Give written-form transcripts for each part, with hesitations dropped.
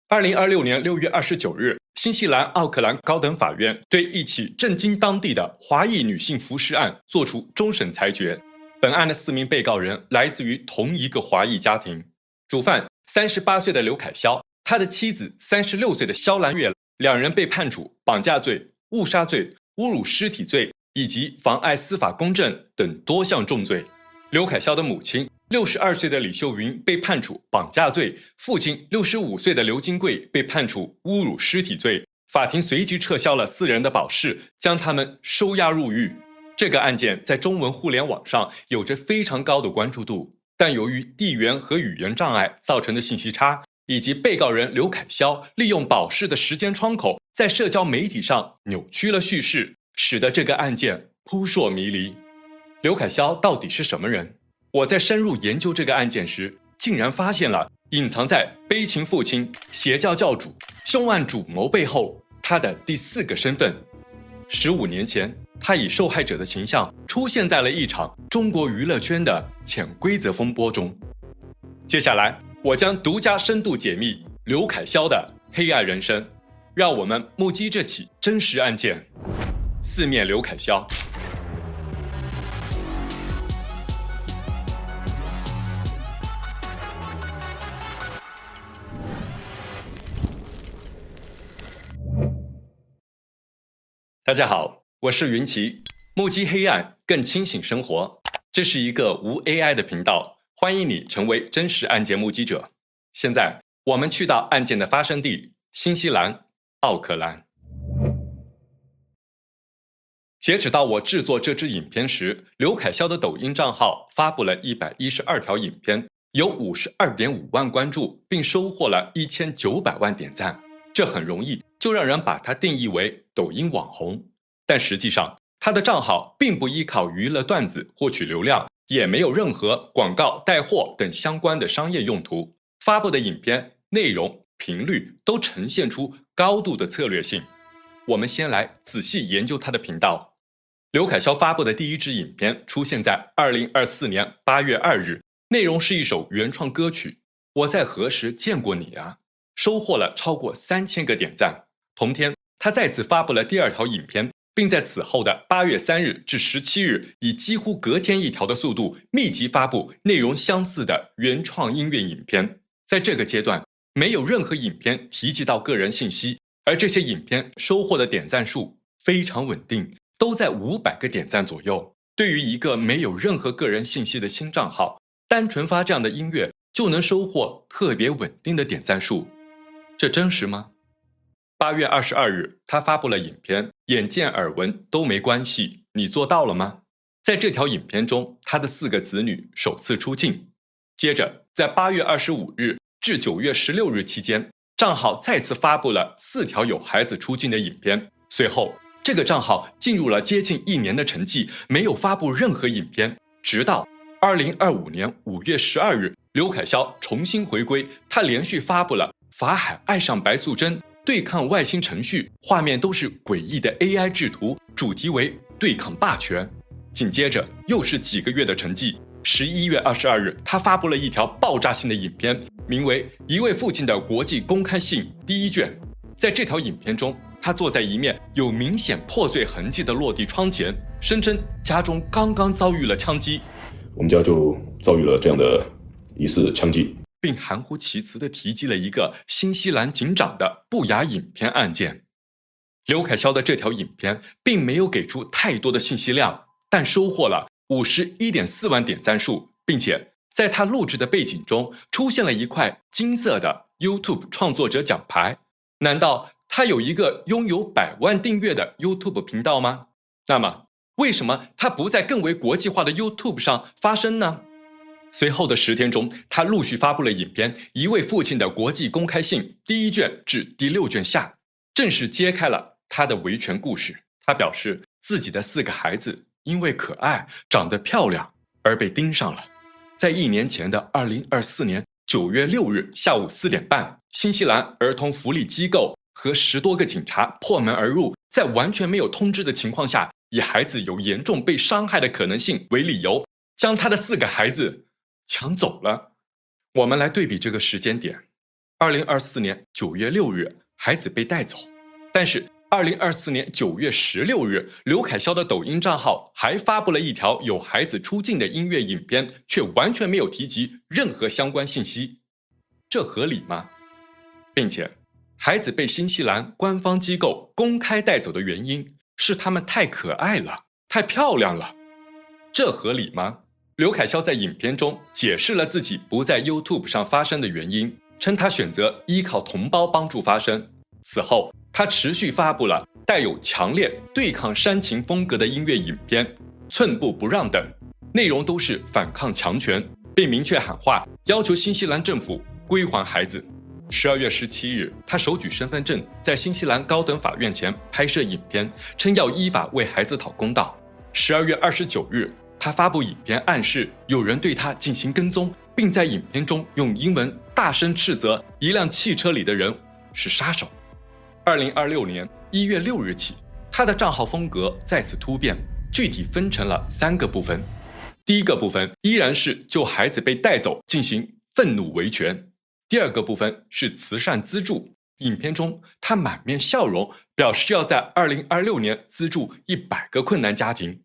2026年6月29日，新西兰奥克兰高等法院对一起震惊当地的华裔女性服尸案作出终审裁决。本案的4名被告人来自于同一个华裔家庭，主犯38岁的刘凯潇，他的妻子36岁的肖兰月，两人被判处绑架罪、误杀罪、侮辱尸体罪以及妨碍司法公正等多项重罪。刘凯潇的母亲62岁的李秀云被判处绑架罪，父亲65岁的刘金贵被判处侮辱尸体罪。法庭随即撤销了4人的保释，将他们收押入狱。这个案件在中文互联网上有着非常高的关注度，但由于地缘和语言障碍造成的信息差，以及被告人刘凯潇利用保释的时间窗口在社交媒体上扭曲了叙事，使得这个案件扑朔迷离。刘凯潇到底是什么人？我在深入研究这个案件时，竟然发现了隐藏在悲情父亲、邪教教主、凶案主谋背后他的第4个身份。15年前，他以受害者的形象出现在了一场中国娱乐圈的潜规则风波中。接下来，我将独家深度解密刘凯潇的黑暗人生，让我们目击这起真实案件。4面刘凯潇。大家好，我是云奇，目击黑暗，更清醒生活。这是一个无 AI 的频道，欢迎你成为真实案件目击者。现在，我们去到案件的发生地——新西兰奥克兰。截止到我制作这支影片时，刘凯潇的抖音账号发布了112条影片，有52.5万关注，并收获了1900万点赞。这很容易就让人把它定义为抖音网红，但实际上他的账号并不依靠娱乐段子获取流量，也没有任何广告、带货等相关的商业用途。发布的影片内容、频率都呈现出高度的策略性。我们先来仔细研究他的频道。刘凯潇发布的第一支影片出现在2024年8月2日，内容是一首原创歌曲《我在何时见过你啊》，收获了超过3000个点赞。同天，他再次发布了第2条影片，并在此后的8月3日至17日，以几乎隔天一条的速度密集发布内容相似的原创音乐影片。在这个阶段，没有任何影片提及到个人信息，而这些影片收获的点赞数非常稳定，都在500个点赞左右。对于一个没有任何个人信息的新账号，单纯发这样的音乐就能收获特别稳定的点赞数，这真实吗？8月22日，他发布了影片《眼见耳闻都没关系，你做到了吗》。在这条影片中，他的4个子女首次出镜。接着，在8月25日至9月16日期间，账号再次发布了4条有孩子出镜的影片。随后，这个账号进入了接近1年的沉寂，没有发布任何影片，直到2025年5月12日，刘凯潇重新回归，他连续发布了《法海爱上白素贞》、对抗外星程序，画面都是诡异的 AI 制图，主题为对抗霸权。紧接着又是几个月的沉寂。11月22日，他发布了一条爆炸性的影片，名为《一位父亲的国际公开信》第1卷。在这条影片中，他坐在一面有明显破碎痕迹的落地窗前，声称家中刚刚遭遇了枪击。我们家就遭遇了这样的疑似枪击，并含糊其辞地提及了一个新西兰警长的不雅影片案件。刘凯潇的这条影片并没有给出太多的信息量，但收获了51.4万点赞数，并且在他录制的背景中出现了一块金色的 YouTube 创作者奖牌。难道他有一个拥有100万订阅的 YouTube 频道吗？那么为什么他不在更为国际化的 YouTube 上发声呢？随后的10天中，他陆续发布了影片《一位父亲的国际公开信》第1卷至第6卷下，正式揭开了他的维权故事。他表示自己的4个孩子因为可爱、长得漂亮而被盯上了。在1年前的2024年9月6日下午4点半，新西兰儿童福利机构和10多个警察破门而入，在完全没有通知的情况下，以孩子有严重被伤害的可能性为理由，将他的4个孩子抢走了。我们来对比这个时间点， 2024年9月6日，孩子被带走。但是2024年9月16日，刘凯潇的抖音账号还发布了一条有孩子出镜的音乐影片，却完全没有提及任何相关信息。这合理吗？并且，孩子被新西兰官方机构公开带走的原因是他们太可爱了，太漂亮了。这合理吗？刘凯潇在影片中解释了自己不在 YouTube 上发声的原因，称他选择依靠同胞帮助发声。此后，他持续发布了带有强烈对抗煽情风格的音乐影片《寸步不让》等，内容都是反抗强权，并明确喊话，要求新西兰政府归还孩子。12月17日，他手举身份证在新西兰高等法院前拍摄影片，称要依法为孩子讨公道。12月29日，他发布影片暗示有人对他进行跟踪，并在影片中用英文大声斥责一辆汽车里的人是杀手。2026年1月6日起，他的账号风格再次突变，具体分成了3个部分。第一个部分依然是就孩子被带走进行愤怒维权。第二个部分是慈善资助，影片中他满面笑容，表示要在2026年资助100个困难家庭。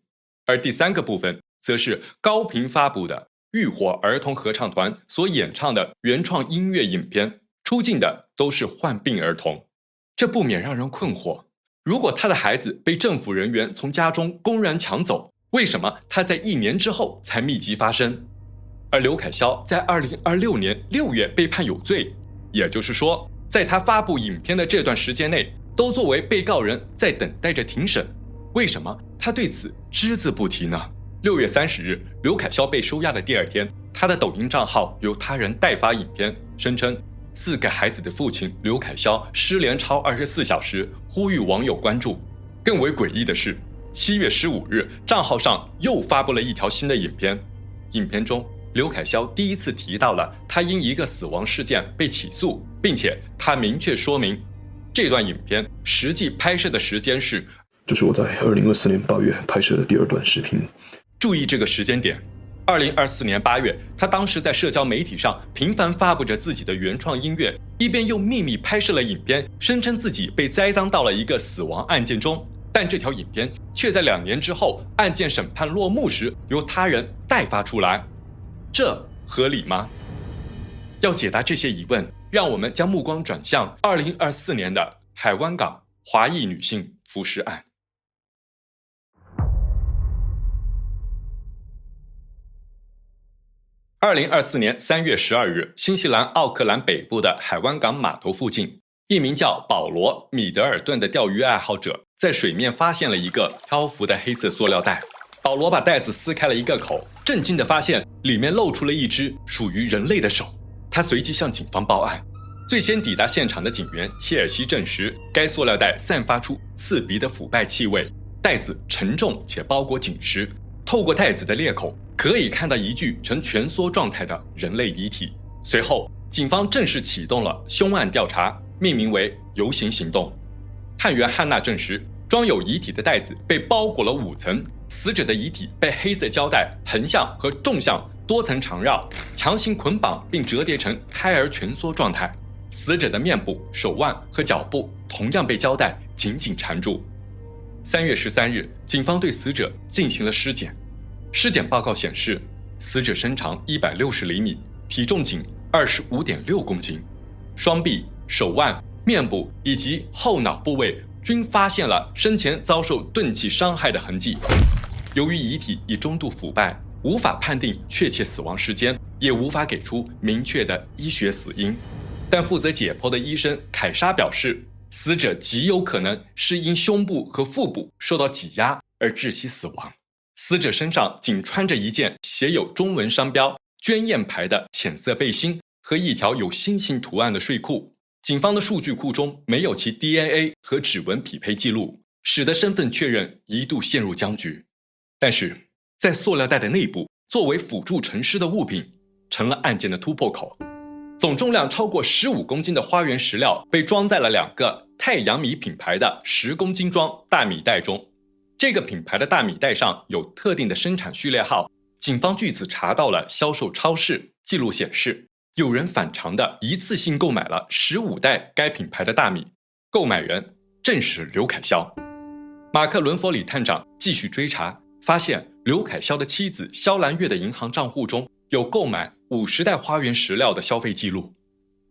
而第3个部分则是高频发布的浴火儿童合唱团所演唱的原创音乐影片，出镜的都是患病儿童。这不免让人困惑，如果他的孩子被政府人员从家中公然抢走，为什么他在1年之后才密集发声？而刘凯潇在2026年6月被判有罪，也就是说，在他发布影片的这段时间内，都作为被告人在等待着庭审。为什么他对此只字不提呢？6月30日，刘凯潇被收押的第2天，他的抖音账号由他人代发影片，声称4个孩子的父亲刘凯潇失联超24小时，呼吁网友关注。更为诡异的是，7月15日，账号上又发布了一条新的影片。影片中，刘凯潇第一次提到了他因一个死亡事件被起诉，并且他明确说明，这段影片实际拍摄的时间是这是我在2024年8月拍摄的第2段视频。注意这个时间点，2024年8月，他当时在社交媒体上频繁发布着自己的原创音乐，一边又秘密拍摄了影片，声称自己被栽赃到了一个死亡案件中。但这条影片却在2年之后，案件审判落幕时由他人代发出来，这合理吗？要解答这些疑问，让我们将目光转向2024年的海湾港华裔女性浮尸案。2024年3月12日，新西兰奥克兰北部的海湾港码头附近，一名叫保罗·米德尔顿的钓鱼爱好者在水面发现了一个漂浮的黑色塑料袋。保罗把袋子撕开了一个口，震惊地发现里面露出了一只属于人类的手。他随即向警方报案。最先抵达现场的警员切尔西证实，该塑料袋散发出刺鼻的腐败气味，袋子沉重且包裹紧实，透过袋子的裂口可以看到一具呈蜷缩状态的人类遗体。随后，警方正式启动了凶案调查，命名为“游行行动”。探员汉娜证实，装有遗体的袋子被包裹了5层，死者的遗体被黑色胶带横向和纵向多层缠绕，强行捆绑并折叠成胎儿蜷缩状态。死者的面部、手腕和脚部同样被胶带紧紧缠住。3月13日，警方对死者进行了尸检。尸检报告显示，死者身长160厘米，体重仅25.6公斤，双臂、手腕、面部以及后脑部位均发现了生前遭受钝器伤害的痕迹。由于遗体已中度腐败，无法判定确切死亡时间，也无法给出明确的医学死因。但负责解剖的医生凯莎表示，死者极有可能是因胸部和腹部受到挤压而窒息死亡。死者身上仅穿着一件写有中文商标捐燕牌的浅色背心和一条有星星图案的睡裤。警方的数据库中没有其 DNA 和指纹匹配记录，使得身份确认一度陷入僵局。但是，在塑料袋的内部，作为辅助沉尸的物品，成了案件的突破口。总重量超过15公斤的花园石料被装在了2个太阳米品牌的10公斤装大米袋中。这个品牌的大米袋上有特定的生产序列号，警方据此查到了销售超市，记录显示，有人反常的一次性购买了15袋该品牌的大米，购买人正是刘凯霄。马克伦佛里探长继续追查，发现刘凯霄的妻子肖兰月的银行账户中有购买50袋花园食料的消费记录。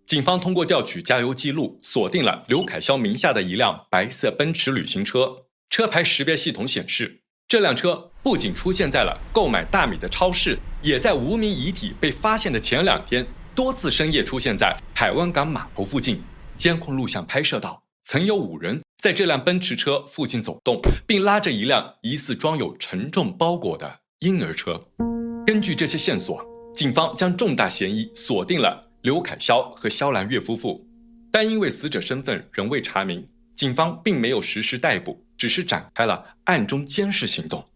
警方通过调取加油记录，锁定了刘凯霄名下的一辆白色奔驰旅行车，车牌识别系统显示，这辆车不仅出现在了购买大米的超市，也在无名遗体被发现的前2天多次深夜出现在海湾港码头附近。监控录像拍摄到，曾有5人在这辆奔驰车附近走动，并拉着一辆疑似装有沉重包裹的婴儿车。根据这些线索，警方将重大嫌疑锁定了刘凯霄和肖兰月夫妇，但因为死者身份仍未查明，警方并没有实施逮捕，只是展开了暗中监视行动。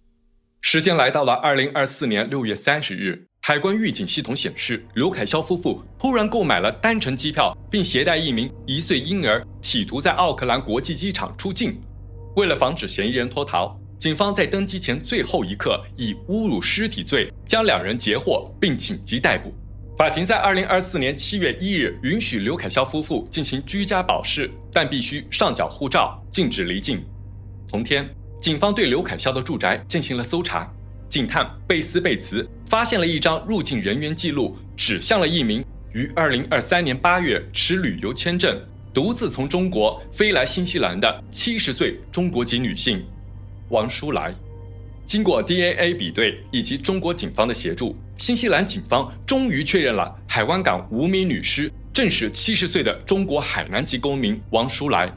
时间来到了2024年6月30日，海关预警系统显示，刘凯霄夫妇突然购买了单程机票，并携带一名1岁婴儿，企图在奥克兰国际机场出境。为了防止嫌疑人脱逃，警方在登机前最后一刻以侮辱尸体罪将2人截获，并紧急逮捕。法庭在2024年7月1日允许刘凯霄夫妇进行居家保释，但必须上缴护照，禁止离境。同天，警方对刘凯霄的住宅进行了搜查，警探贝斯贝茨发现了一张入境人员记录，指向了一名于2023年8月持旅游签证独自从中国飞来新西兰的70岁中国籍女性王淑来。经过 DNA 比对以及中国警方的协助，新西兰警方终于确认了海湾港无名女尸正是70岁的中国海南籍公民王淑来。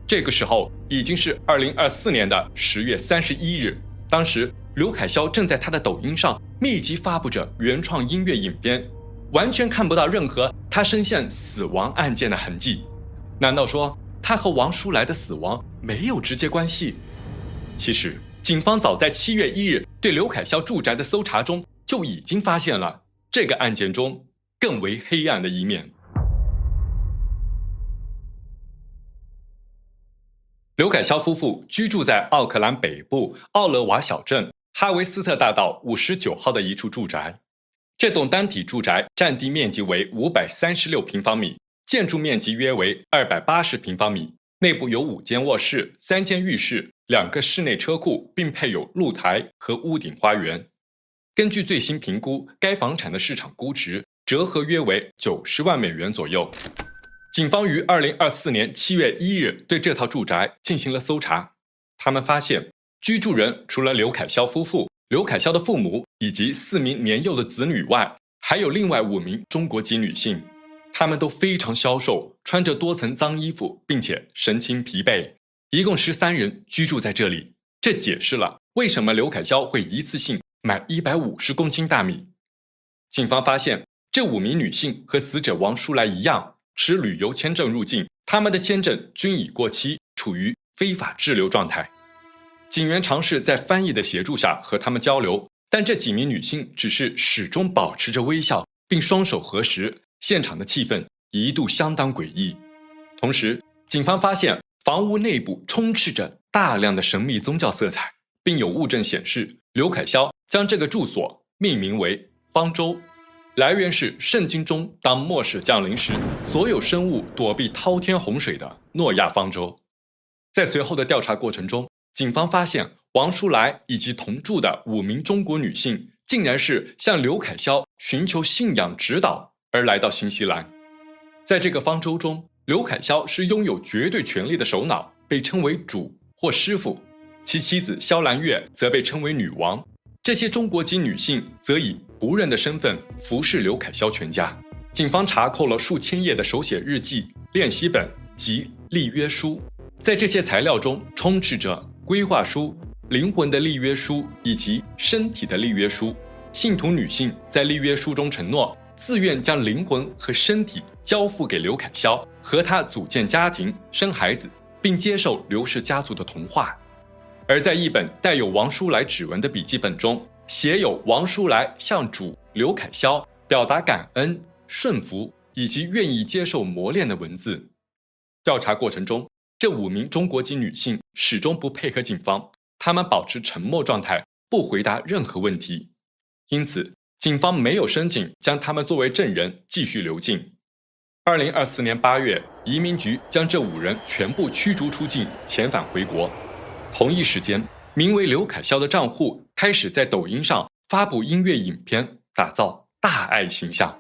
这个时候已经是2024年的10月31日，当时刘凯霄正在他的抖音上密集发布着原创音乐影片，完全看不到任何他深陷死亡案件的痕迹。难道说他和王淑来的死亡没有直接关系？其实警方早在7月1日对刘凯霄住宅的搜查中就已经发现了这个案件中更为黑暗的一面。刘凯霄夫妇居住在奥克兰北部奥勒瓦小镇哈维斯特大道59号的一处住宅。这栋单体住宅占地面积为536平方米，建筑面积约为280平方米，内部有5间卧室、3间浴室、2个室内车库，并配有露台和屋顶花园。根据最新评估，该房产的市场估值折合约为90万美元左右。警方于2024年7月1日对这套住宅进行了搜查，他们发现居住人除了刘凯霄夫妇、刘凯霄的父母以及4名年幼的子女外，还有另外5名中国籍女性，她们都非常消瘦，穿着多层脏衣服，并且神情疲惫。一共13人居住在这里，这解释了为什么刘凯霄会一次性买150公斤大米。警方发现这5名女性和死者王淑来一样，持旅游签证入境，她们的签证均已过期，处于非法滞留状态。警员尝试在翻译的协助下和她们交流，但这几名女性只是始终保持着微笑，并双手合十，现场的气氛一度相当诡异。同时，警方发现房屋内部充斥着大量的神秘宗教色彩，并有物证显示刘凯霄将这个住所命名为方舟，来源是圣经中当末世降临时，所有生物躲避滔天洪水的诺亚方舟。在随后的调查过程中，警方发现王淑来以及同住的5名中国女性竟然是向刘凯霄寻求信仰指导而来到新西兰。在这个方舟中，刘凯霄是拥有绝对权力的首脑，被称为主或师傅，其妻子肖兰月则被称为女王。这些中国籍女性则以仆人的身份服侍刘凯霄全家。警方查扣了数千页的手写日记、练习本及立约书，在这些材料中充斥着规划书、灵魂的立约书以及身体的立约书。信徒女性在立约书中承诺自愿将灵魂和身体交付给刘凯霄，和他组建家庭、生孩子，并接受刘氏家族的同化。而在一本带有王淑来指纹的笔记本中，写有王淑来向主刘凯霄表达感恩、顺服以及愿意接受磨练的文字。调查过程中，这5名中国籍女性始终不配合警方，她们保持沉默状态，不回答任何问题。因此，警方没有申请将他们作为证人继续留境。2024年8月，移民局将这5人全部驱逐出境，遣返回国。同一时间，名为刘凯潇的账户开始在抖音上发布音乐影片，打造大爱形象。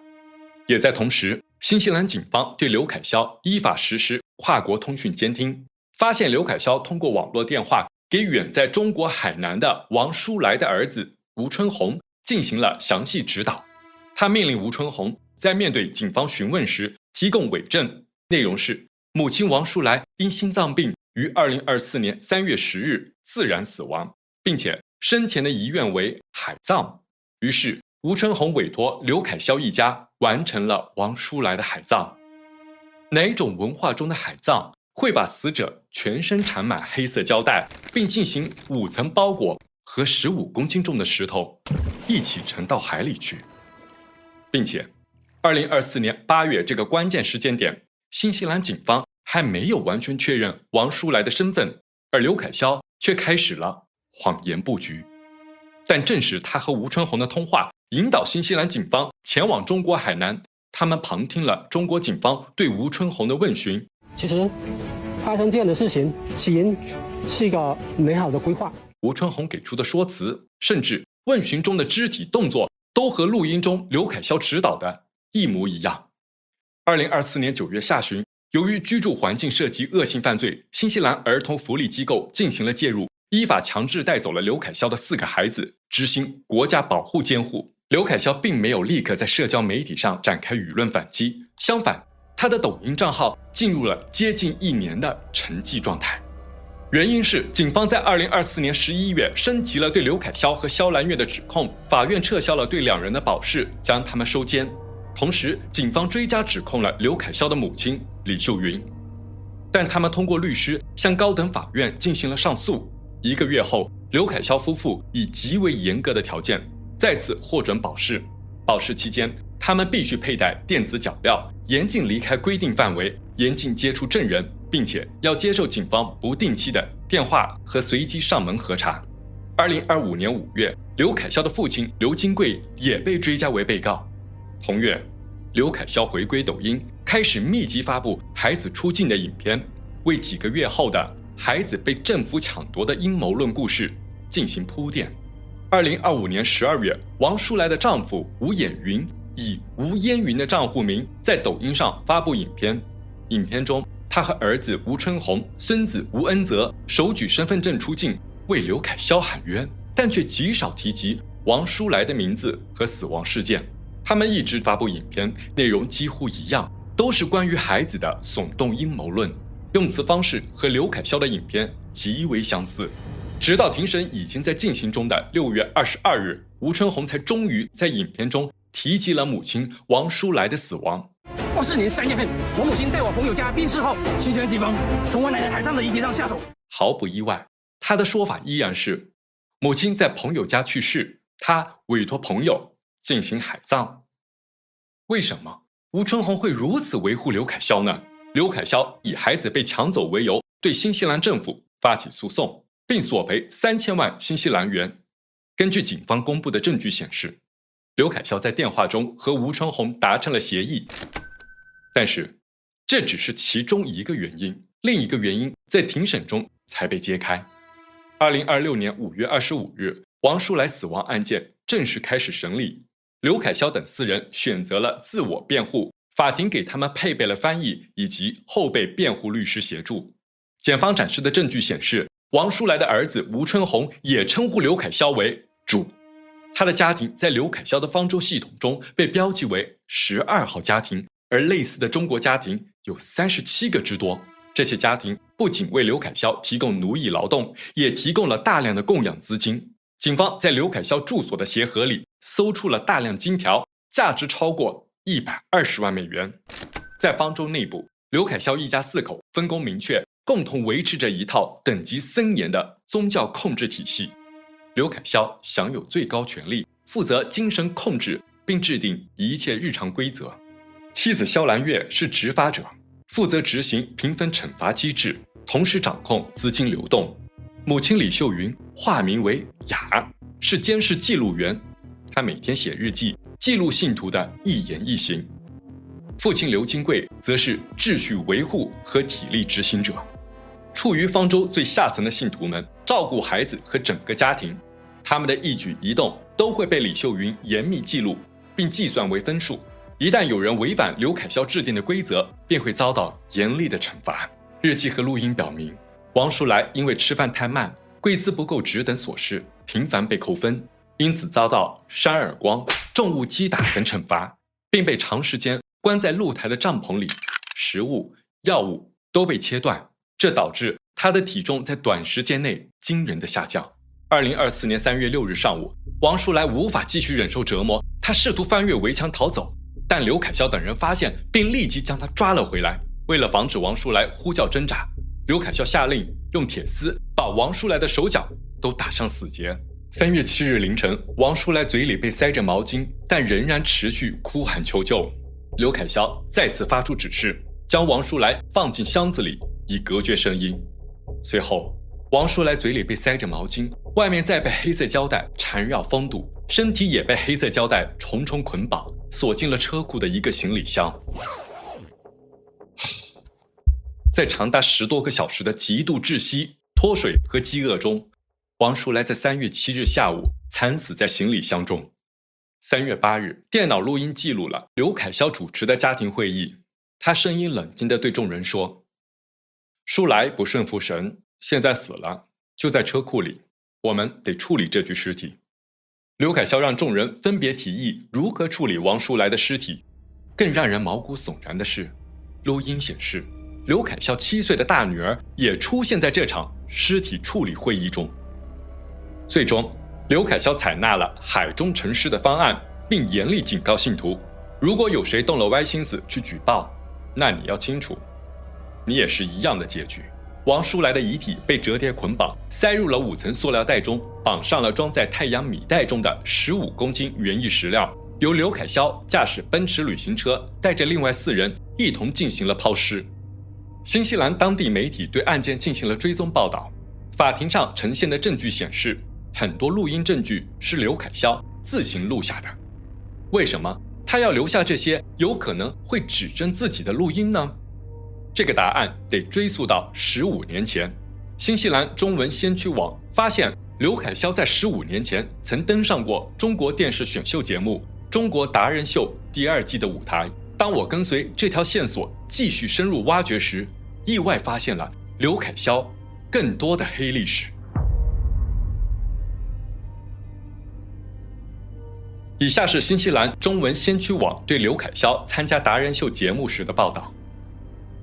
也在同时，新西兰警方对刘凯潇依法实施跨国通讯监听，发现刘凯潇通过网络电话给远在中国海南的王书来的儿子吴春红进行了详细指导。他命令吴春红在面对警方询问时提供伪证，内容是母亲王书来因心脏病于2024年3月10日自然死亡，并且生前的遗愿为海葬。于是吴春红委托刘凯潇一家完成了王书来的海葬。哪种文化中的海葬会把死者全身缠满黑色胶带，并进行5层包裹和15公斤重的石头一起沉到海里去？并且2024年8月这个关键时间点，新西兰警方还没有完全确认王书来的身份，而刘凯潇却开始了谎言布局。但正是他和吴春红的通话引导新西兰警方前往中国海南，他们旁听了中国警方对吴春红的问询。其实发生这样的事情起因是一个美好的规划。吴春红给出的说辞，甚至问询中的肢体动作，都和录音中刘凯潇指导的一模一样。2024年9月下旬，由于居住环境涉及恶性犯罪，新西兰儿童福利机构进行了介入，依法强制带走了刘凯潇的4个孩子，执行国家保护监护。刘凯潇并没有立刻在社交媒体上展开舆论反击，相反，他的抖音账号进入了接近1年的沉寂状态。原因是警方在2024年11月升级了对刘凯潇和肖兰月的指控，法院撤销了对2人的保释，将他们收监。同时，警方追加指控了刘凯潇的母亲李秀云，但他们通过律师向高等法院进行了上诉。1个月后，刘凯潇夫妇以极为严格的条件再次获准保释。保释期间，他们必须佩戴电子脚镣，严禁离开规定范围，严禁接触证人，并且要接受警方不定期的电话和随机上门核查。2025年5月，刘凯潇的父亲刘金贵也被追加为被告。同月，刘凯潇回归抖音，开始密集发布孩子出境的影片，为几个月后的孩子被政府抢夺的阴谋论故事进行铺垫。2025年12月，王书来的丈夫吴衍云以吴烟云的账户名在抖音上发布影片。影片中，他和儿子吴春红、孙子吴恩泽手举身份证出境，为刘凯潇喊冤，但却极少提及王书来的名字和死亡事件。他们一直发布影片，内容几乎一样，都是关于孩子的耸动阴谋论，用词方式和刘凯潇的影片极为相似。直到庭审已经在进行中的6月22日，吴春红才终于在影片中提及了母亲王书来的死亡。24年3月份，我母亲在我朋友家病逝后，新西兰警方从我奶奶海上的遗体上下手。毫不意外，他的说法依然是母亲在朋友家去世，他委托朋友进行海葬。为什么吴春红会如此维护刘凯潇呢？刘凯潇以孩子被抢走为由，对新西兰政府发起诉讼，并索赔3000万新西兰元。根据警方公布的证据显示，刘凯潇在电话中和吴春红达成了协议，但是这只是其中一个原因，另一个原因在庭审中才被揭开。2026年5月25日，王书来死亡案件正式开始审理。刘凯潇等4人选择了自我辩护，法庭给他们配备了翻译以及后备辩护律师协助。检方展示的证据显示，王书来的儿子吴春红也称呼刘凯潇为主。他的家庭在刘凯潇的方舟系统中被标记为12号家庭，而类似的中国家庭有37个之多。这些家庭不仅为刘凯潇提供奴役劳动，也提供了大量的供养资金。警方在刘凯潇住所的鞋盒里搜出了大量金条，价值超过120万美元。在方舟内部，刘凯潇一家4口分工明确，共同维持着一套等级森严的宗教控制体系。刘凯潇享有最高权力，负责精神控制并制定一切日常规则。妻子肖兰月是执法者，负责执行评分惩罚机制，同时掌控资金流动。母亲李秀云化名为雅，是监视记录员，他每天写日记，记录信徒的一言一行。父亲刘金贵则是秩序维护和体力执行者。处于方舟最下层的信徒们照顾孩子和整个家庭，他们的一举一动都会被李秀云严密记录，并计算为分数。一旦有人违反刘凯霄制定的规则，便会遭到严厉的惩罚。日记和录音表明，王淑来因为吃饭太慢、跪姿不够直等琐事，频繁被扣分，因此遭到扇耳光、重物击打等惩罚，并被长时间关在露台的帐篷里，食物、药物都被切断，这导致他的体重在短时间内惊人的下降。2024年3月6日上午，王淑来无法继续忍受折磨，他试图翻越围墙逃走，但刘凯霄等人发现并立即将他抓了回来。为了防止王淑来呼叫挣扎，刘凯霄下令用铁丝把王淑来的手脚都打上死结。3月7日凌晨，王淑来嘴里被塞着毛巾，但仍然持续哭喊求救。刘凯霄再次发出指示，将王淑来放进箱子里，以隔绝声音。随后，王淑来嘴里被塞着毛巾，外面再被黑色胶带缠绕封堵，身体也被黑色胶带重重捆绑，锁进了车库的一个行李箱。在长达10多个小时的极度窒息、脱水和饥饿中，王淑来在3月7日下午惨死在行李箱中。3月8日，电脑录音记录了刘凯霄主持的家庭会议，他声音冷静地对众人说：“淑来不顺服神，现在死了，就在车库里，我们得处理这具尸体。”刘凯霄让众人分别提议如何处理王淑来的尸体。更让人毛骨悚然的是，录音显示刘凯霄7岁的大女儿也出现在这场尸体处理会议中。最终，刘凯霄采纳了海中沉尸的方案，并严厉警告信徒，如果有谁动了歪心思去举报，那你要清楚，你也是一样的结局。王淑来的遗体被折叠捆绑，塞入了5层塑料袋中，绑上了装在太阳米袋中的15公斤园艺石料，由刘凯霄驾驶奔驰旅行车带着另外4人一同进行了抛尸。新西兰当地媒体对案件进行了追踪报道，法庭上呈现的证据显示，很多录音证据是刘凯霄自行录下的。为什么他要留下这些有可能会指证自己的录音呢？这个答案得追溯到15年前。新西兰中文先驱网发现，刘凯霄在15年前曾登上过中国电视选秀节目《中国达人秀》第2季的舞台。当我跟随这条线索继续深入挖掘时，意外发现了刘凯霄更多的黑历史。以下是新西兰中文先驱网对刘凯霄参加达人秀节目时的报道。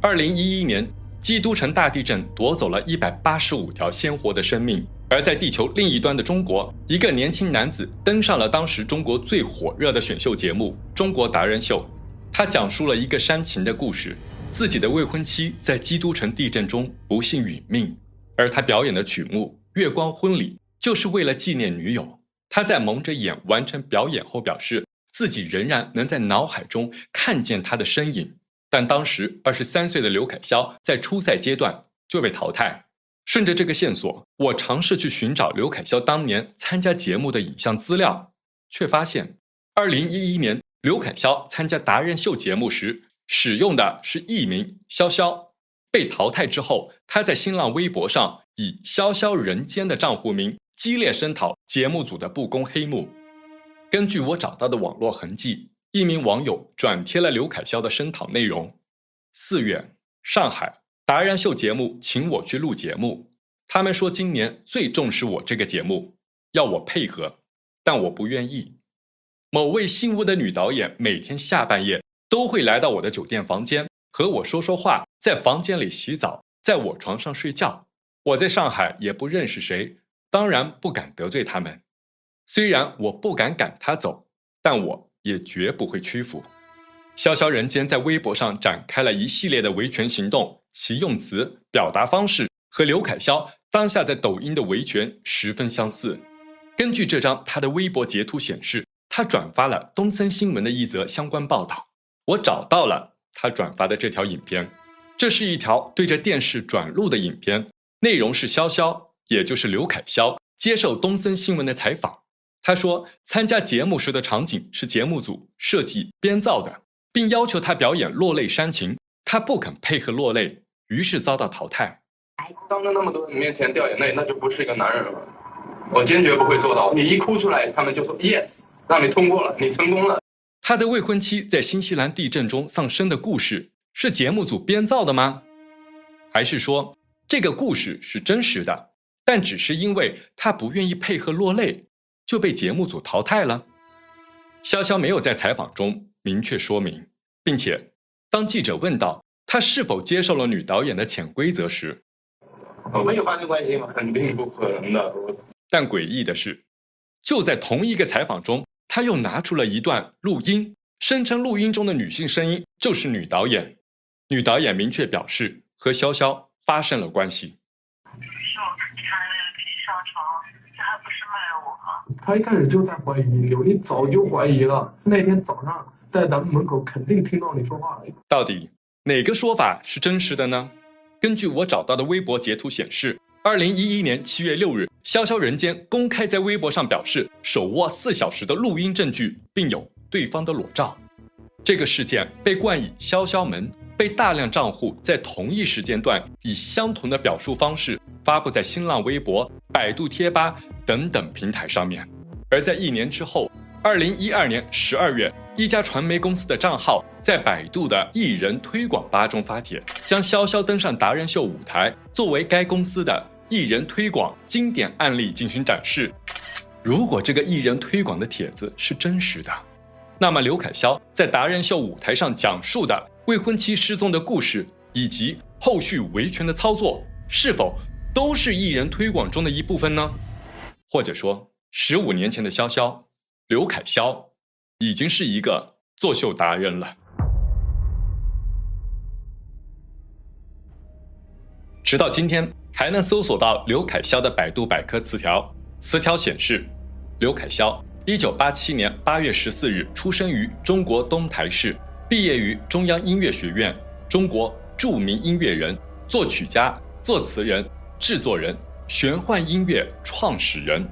2011年，基督城大地震夺走了185条鲜活的生命，而在地球另一端的中国，一个年轻男子登上了当时中国最火热的选秀节目《中国达人秀》。他讲述了一个煽情的故事，自己的未婚妻在基督城地震中不幸殒命，而他表演的曲目《月光婚礼》就是为了纪念女友。他在蒙着眼完成表演后表示，自己仍然能在脑海中看见他的身影。但当时23岁的刘凯霄在初赛阶段就被淘汰。顺着这个线索，我尝试去寻找刘凯霄当年参加节目的影像资料，却发现2011年刘凯霄参加达人秀节目时使用的是艺名潇潇。被淘汰之后，他在新浪微博上以潇潇人间的账户名激烈声讨节目组的不公黑幕。根据我找到的网络痕迹，一名网友转贴了刘凯霄的声讨内容。4月，上海达人秀节目请我去录节目，他们说今年最重视我这个节目，要我配合，但我不愿意。某位姓吴的女导演每天下半夜都会来到我的酒店房间和我说说话，在房间里洗澡，在我床上睡觉。我在上海也不认识谁，当然不敢得罪他们。虽然我不敢赶他走，但我也绝不会屈服。潇潇人间在微博上展开了一系列的维权行动，其用词、表达方式和刘凯霄当下在抖音的维权十分相似。根据这张他的微博截图显示，他转发了东森新闻的一则相关报道。我找到了他转发的这条影片，这是一条对着电视转录的影片，内容是潇潇，也就是刘凯霄接受东森新闻的采访。他说，参加节目时的场景是节目组设计编造的，并要求他表演落泪煽情，他不肯配合落泪，于是遭到淘汰。当着那么多人面前掉眼泪，那就不是一个男人了。我坚决不会做到。你一哭出来，他们就说 yes， 让你通过了，你成功了。他的未婚妻在新西兰地震中丧生的故事是节目组编造的吗？还是说这个故事是真实的，但只是因为他不愿意配合落泪，就被节目组淘汰了？潇潇没有在采访中明确说明，并且当记者问到他是否接受了女导演的潜规则时，我们有发生关系吗？肯定不可能的。但诡异的是，就在同一个采访中，他又拿出了一段录音，声称录音中的女性声音就是女导演。女导演明确表示和潇潇发生了关系。他一开始就在怀疑你早就怀疑了。那天早上在咱们门口肯定听到你说话了。到底哪个说法是真实的呢？根据我找到的微博截图显示，2011年7月6日，潇潇人间公开在微博上表示手握4小时的录音证据，并有对方的裸照。这个事件被冠以潇潇门，被大量账户在同一时间段以相同的表述方式发布在新浪微博、百度贴吧等等平台上面。而在1年之后，2012年12月，一家传媒公司的账号在百度的艺人推广吧中发帖，将潇潇登上达人秀舞台作为该公司的艺人推广经典案例进行展示。如果这个艺人推广的帖子是真实的，那么刘凯潇在达人秀舞台上讲述的未婚妻失踪的故事，以及后续维权的操作，是否都是艺人推广中的一部分呢？或者说15年前的潇潇，刘凯潇已经是一个作秀达人了。直到今天还能搜索到刘凯潇的百度百科词条，词条显示，刘凯潇1987年8月14日出生于中国东台市，毕业于中央音乐学院，中国著名音乐人、作曲家、作词人、制作人，玄幻音乐创始人，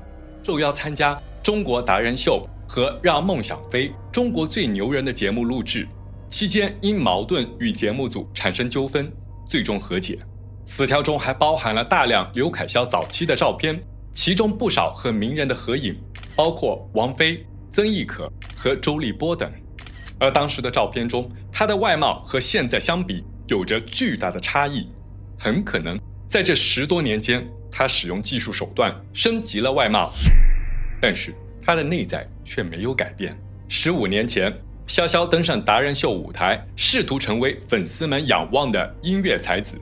受邀参加中国达人秀和让梦想飞、中国最牛人的节目录制，期间因矛盾与节目组产生纠纷，最终和解。词条中还包含了大量刘凯潇早期的照片，其中不少和名人的合影，包括王菲、曾轶可和周立波等。而当时的照片中，他的外貌和现在相比有着巨大的差异，很可能在这10多年间，他使用技术手段升级了外貌，但是他的内在却没有改变。15年前，潇潇登上达人秀舞台，试图成为粉丝们仰望的音乐才子。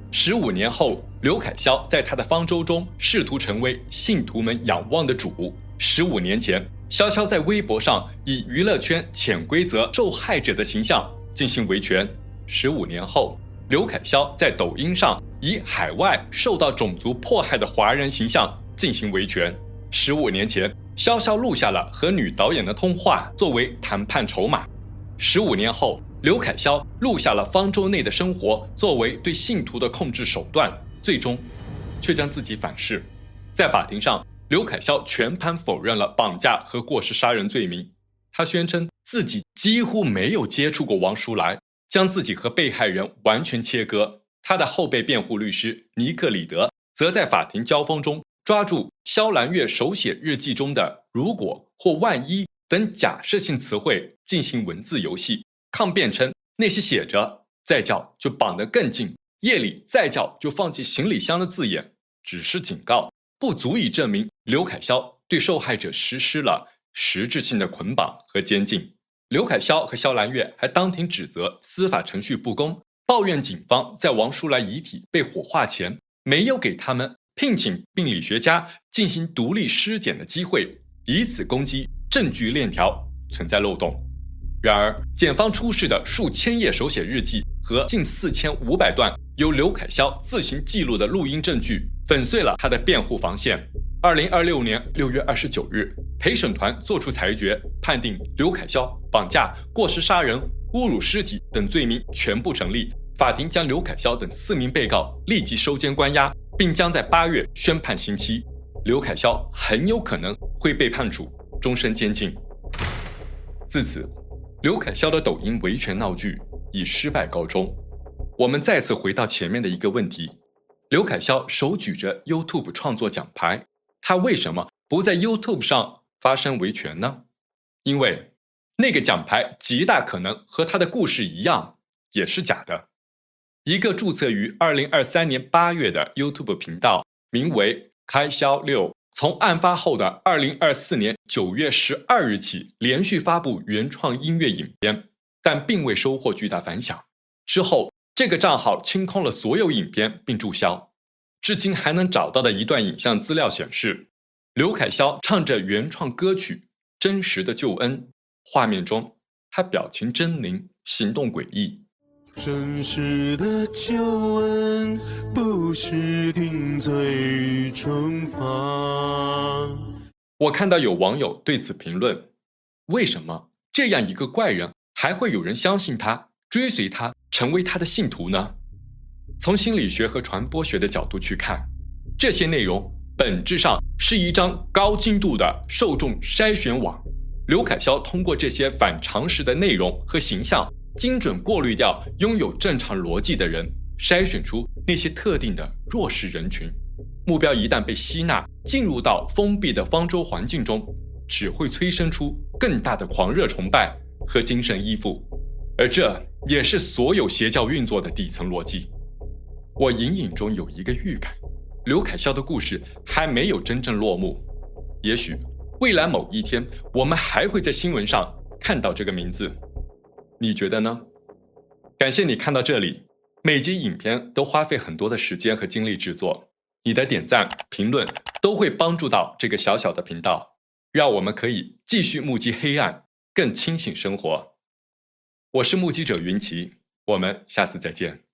15年后，刘凯潇在他的方舟中试图成为信徒们仰望的主。15年前，潇潇在微博上以娱乐圈潜规则受害者的形象进行维权。15年后，刘凯潇在抖音上以海外受到种族迫害的华人形象进行维权。15年前，潇潇录下了和女导演的通话作为谈判筹码。15年后，刘凯潇录下了方舟内的生活作为对信徒的控制手段，最终却将自己反噬。在法庭上，刘凯潇全盘否认了绑架和过失杀人罪名。他宣称自己几乎没有接触过王淑来，将自己和被害人完全切割。他的后备辩护律师尼克里德则在法庭交锋中抓住萧兰月手写日记中的如果或万一等假设性词汇进行文字游戏，抗辩称那些写着再叫就绑得更近，夜里再叫就放进行李箱的字眼只是警告，不足以证明刘凯潇对受害者实施了实质性的捆绑和监禁。刘凯潇和萧兰月还当庭指责司法程序不公，抱怨警方在王淑来遗体被火化前没有给他们聘请病理学家进行独立尸检的机会，以此攻击证据链条存在漏洞。然而，检方出示的数千页手写日记和近4500段由刘凯潇自行记录的录音证据，粉碎了他的辩护防线。2026年6月29日，陪审团作出裁决，判定刘凯潇绑架、过失杀人、侮辱尸体等罪名全部成立。法庭将刘凯潇等4名被告立即收监关押，并将在8月宣判刑期。刘凯潇很有可能会被判处终身监禁。自此，刘凯潇的抖音维权闹剧以失败告终。我们再次回到前面的一个问题：刘凯潇手举着 YouTube 创作奖牌，他为什么不在 YouTube 上发声维权呢？因为那个奖牌极大可能和他的故事一样，也是假的。一个注册于2023年8月的 YouTube 频道，名为开销6，从案发后的2024年9月12日起，连续发布原创音乐影片，但并未收获巨大反响。之后，这个账号清空了所有影片并注销。至今还能找到的一段影像资料显示，刘凯潇唱着原创歌曲《真实的救恩》，画面中他表情狰狞，行动诡异。真实的救恩不是定罪与惩罚。我看到有网友对此评论：为什么这样一个怪人还会有人相信他，追随他，成为他的信徒呢？从心理学和传播学的角度去看，这些内容本质上是一张高精度的受众筛选网。刘凯潇通过这些反常识的内容和形象，精准过滤掉拥有正常逻辑的人，筛选出那些特定的弱势人群。目标一旦被吸纳，进入到封闭的方舟环境中，只会催生出更大的狂热崇拜和精神依附，而这也是所有邪教运作的底层逻辑。我隐隐中有一个预感，刘凯潇的故事还没有真正落幕，也许未来某一天，我们还会在新闻上看到这个名字。你觉得呢？感谢你看到这里，每集影片都花费很多的时间和精力制作，你的点赞、评论都会帮助到这个小小的频道，让我们可以继续目击黑暗，更清醒生活。我是目击者云奇，我们下次再见。